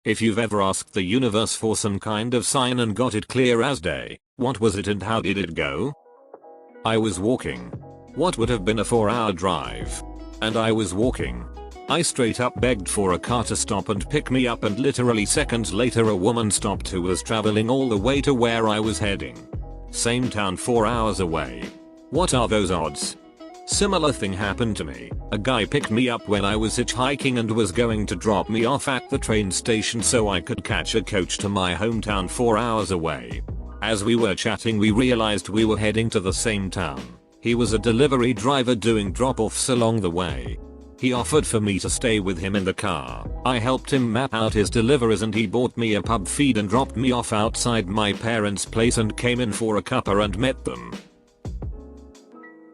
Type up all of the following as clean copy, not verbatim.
If you've ever asked the universe for some kind of sign and got it clear as day, what was it and how did it go? I was walking. What would have been a 4-hour drive. And I was walking. I straight up begged for a car to stop and pick me up, and literally seconds later a woman stopped who was traveling all the way to where I was heading. Same town 4 hours away. What are those odds? Similar thing happened to me. A guy picked me up when I was hitchhiking and was going to drop me off at the train station so I could catch a coach to my hometown 4 hours away. As we were chatting we realized we were heading to the same town. He was a delivery driver doing drop-offs along the way. He offered for me to stay with him in the car. I helped him map out his deliveries and he bought me a pub feed and dropped me off outside my parents' place and came in for a cuppa and met them.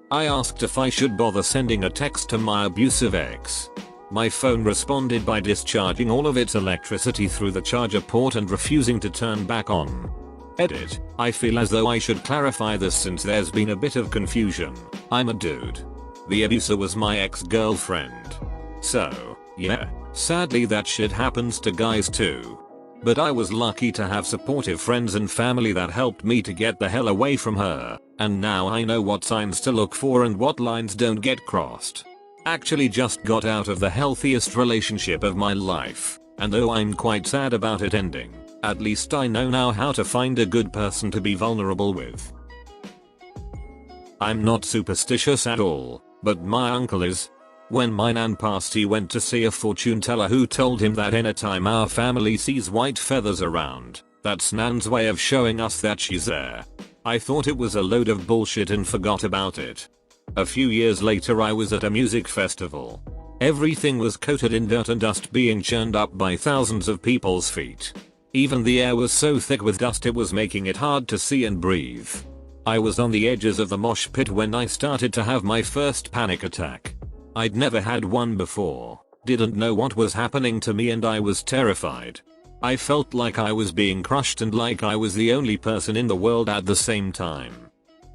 I asked if I should bother sending a text to my abusive ex. My phone responded by discharging all of its electricity through the charger port and refusing to turn back on. Edit. I feel as though I should clarify this since there's been a bit of confusion. I'm a dude. The abuser was my ex-girlfriend. So, yeah, sadly that shit happens to guys too. But I was lucky to have supportive friends and family that helped me to get the hell away from her, and now I know what signs to look for and what lines don't get crossed. Actually just got out of the healthiest relationship of my life, and though I'm quite sad about it ending, at least I know now how to find a good person to be vulnerable with. I'm not superstitious at all, but my uncle is. When my nan passed he went to see a fortune teller who told him that anytime our family sees white feathers around, that's nan's way of showing us that she's there. I thought it was a load of bullshit and forgot about it. A few years later I was at a music festival. Everything was coated in dirt and dust being churned up by thousands of people's feet. Even the air was so thick with dust it was making it hard to see and breathe. I was on the edges of the mosh pit when I started to have my first panic attack. I'd never had one before, didn't know what was happening to me and I was terrified. I felt like I was being crushed and like I was the only person in the world at the same time.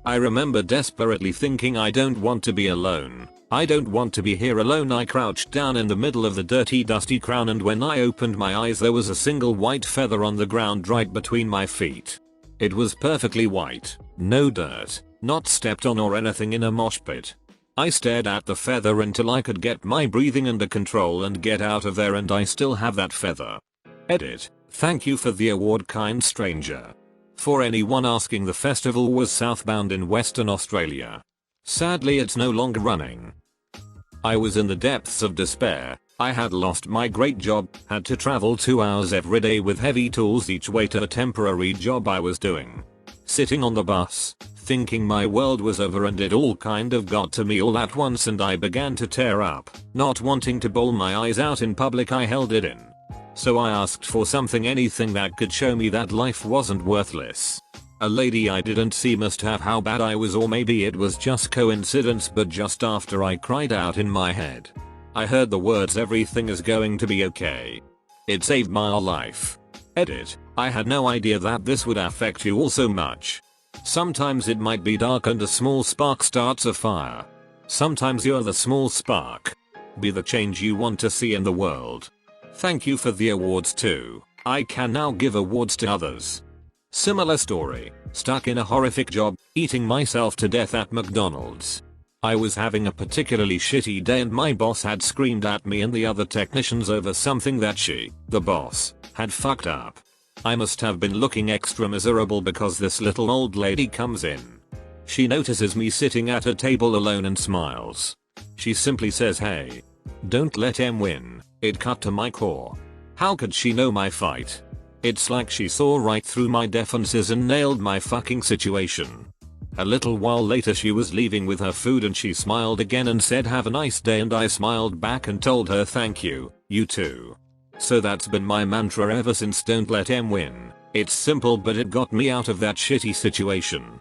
I remember desperately thinking I don't want to be alone. I don't want to be here alone. I crouched down in the middle of the dirty dusty crown and when I opened my eyes there was a single white feather on the ground right between my feet. It was perfectly white, no dirt, not stepped on or anything in a mosh pit. I stared at the feather until I could get my breathing under control and get out of there, and I still have that feather. Edit. Thank you for the award, kind stranger. For anyone asking, the festival was southbound in Western Australia. Sadly it's no longer running. I was in the depths of despair. I had lost my great job, had to travel 2 hours every day with heavy tools each way to a temporary job I was doing. Sitting on the bus, thinking my world was over, and it all kind of got to me all at once and I began to tear up. Not wanting to bawl my eyes out in public, I held it in. So I asked for something, anything that could show me that life wasn't worthless. A lady I didn't see must have how bad I was, or maybe it was just coincidence, but just after I cried out in my head, I heard the words, "Everything is going to be okay." It saved my life. Edit. I had no idea that this would affect you all so much. Sometimes it might be dark and a small spark starts a fire. Sometimes you're the small spark. Be the change you want to see in the world. Thank you for the awards too. I can now give awards to others. Similar story. Stuck in a horrific job, eating myself to death at McDonald's. I was having a particularly shitty day and my boss had screamed at me and the other technicians over something that she, the boss, had fucked up. I must have been looking extra miserable because this little old lady comes in. She notices me sitting at a table alone and smiles. She simply says, "Hey, don't let him win." It cut to my core. How could she know my fight? It's like she saw right through my defenses and nailed my fucking situation. A little while later she was leaving with her food and she smiled again and said, "Have a nice day," and I smiled back and told her, "Thank you, you too." So that's been my mantra ever since, don't let him win. It's simple but it got me out of that shitty situation.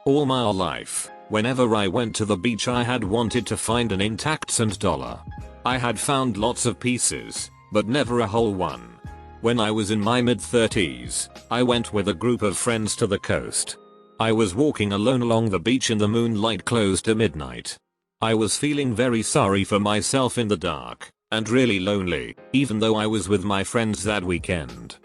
All my life, whenever I went to the beach I had wanted to find an intact cent dollar. I had found lots of pieces, but never a whole one. When I was in my mid-30s, I went with a group of friends to the coast. I was walking alone along the beach in the moonlight close to midnight. I was feeling very sorry for myself in the dark, and really lonely, even though I was with my friends that weekend.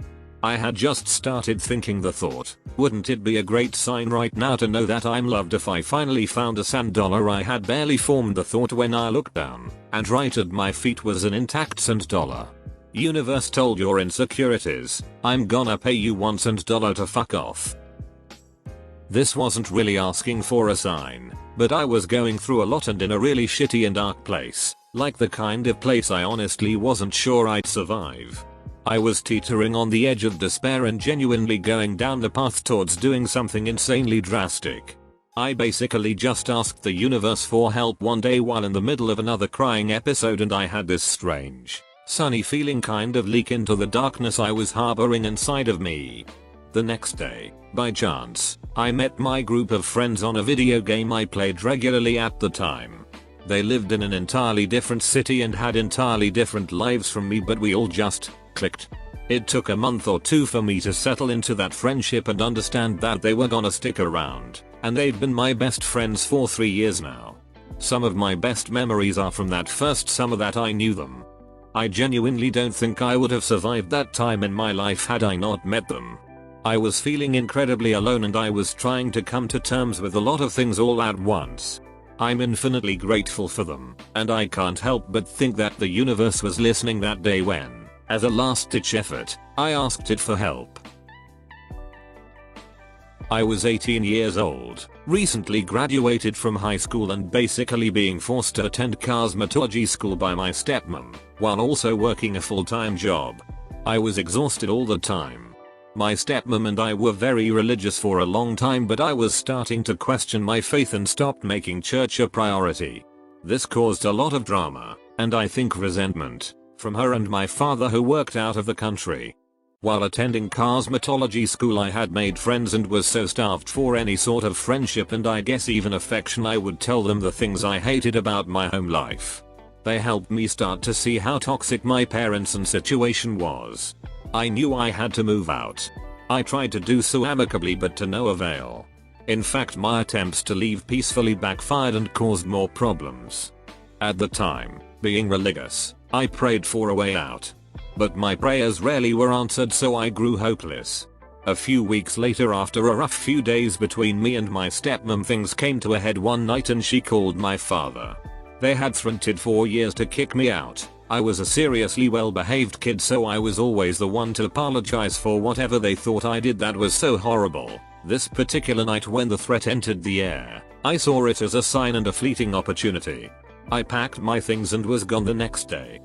I had just started thinking the thought, wouldn't it be a great sign right now to know that I'm loved if I finally found a sand dollar? I had barely formed the thought when I looked down, and right at my feet was an intact sand dollar. Universe told your insecurities, I'm gonna pay you $1 to fuck off. This wasn't really asking for a sign, but I was going through a lot and in a really shitty and dark place, like the kind of place I honestly wasn't sure I'd survive. I was teetering on the edge of despair and genuinely going down the path towards doing something insanely drastic. I basically just asked the universe for help one day while in the middle of another crying episode, and I had this strange, sunny feeling kind of leak into the darkness I was harboring inside of me. The next day, by chance, I met my group of friends on a video game I played regularly at the time. They lived in an entirely different city and had entirely different lives from me, but we all just clicked. It took a month or two for me to settle into that friendship and understand that they were gonna stick around, and they've been my best friends for 3 years now. Some of my best memories are from that first summer that I knew them. I genuinely don't think I would have survived that time in my life had I not met them. I was feeling incredibly alone and I was trying to come to terms with a lot of things all at once. I'm infinitely grateful for them, and I can't help but think that the universe was listening that day when, as a last-ditch effort, I asked it for help. I was 18 years old, recently graduated from high school and basically being forced to attend cosmetology school by my stepmom, while also working a full-time job. I was exhausted all the time. My stepmom and I were very religious for a long time, but I was starting to question my faith and stopped making church a priority. This caused a lot of drama, and I think resentment, from her and my father, who worked out of the country. While attending cosmetology school I had made friends and was so starved for any sort of friendship and I guess even affection I would tell them the things I hated about my home life. They helped me start to see how toxic my parents and situation was. I knew I had to move out. I tried to do so amicably but to no avail. In fact, my attempts to leave peacefully backfired and caused more problems. At the time, being religious, I prayed for a way out. But my prayers rarely were answered, so I grew hopeless. A few weeks later, after a rough few days between me and my stepmom, things came to a head one night and she called my father. They had threatened for years to kick me out. I was a seriously well-behaved kid, so I was always the one to apologize for whatever they thought I did that was so horrible. This particular night when the threat entered the air, I saw it as a sign and a fleeting opportunity. I packed my things and was gone the next day.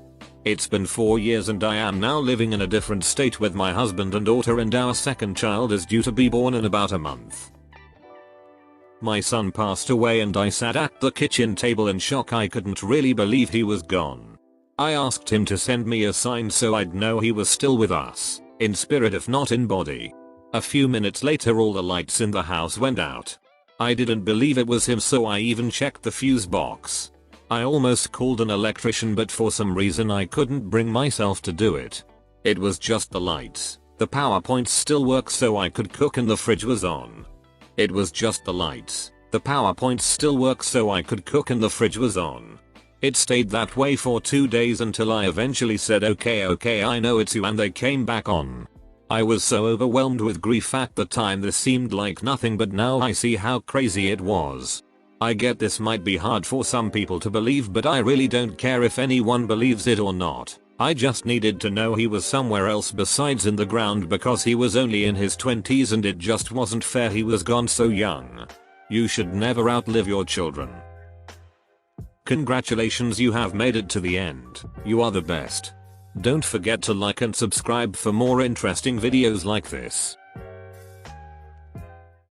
It's been 4 years and I am now living in a different state with my husband and daughter, and our second child is due to be born in about a month. My son passed away and I sat at the kitchen table in shock. I couldn't really believe he was gone. I asked him to send me a sign so I'd know he was still with us, in spirit if not in body. A few minutes later all the lights in the house went out. I didn't believe it was him, so I even checked the fuse box. I almost called an electrician, but for some reason I couldn't bring myself to do it. It was just the lights. The power points still worked so I could cook and the fridge was on. It was just the lights. The power points still worked so I could cook and the fridge was on. It stayed that way for 2 days until I eventually said okay, I know it's you, and they came back on. I was so overwhelmed with grief at the time. This seemed like nothing, but now I see how crazy it was. I get this might be hard for some people to believe, but I really don't care if anyone believes it or not. I just needed to know he was somewhere else besides in the ground, because he was only in his 20s and it just wasn't fair he was gone so young. You should never outlive your children. Congratulations, you have made it to the end. You are the best. Don't forget to like and subscribe for more interesting videos like this.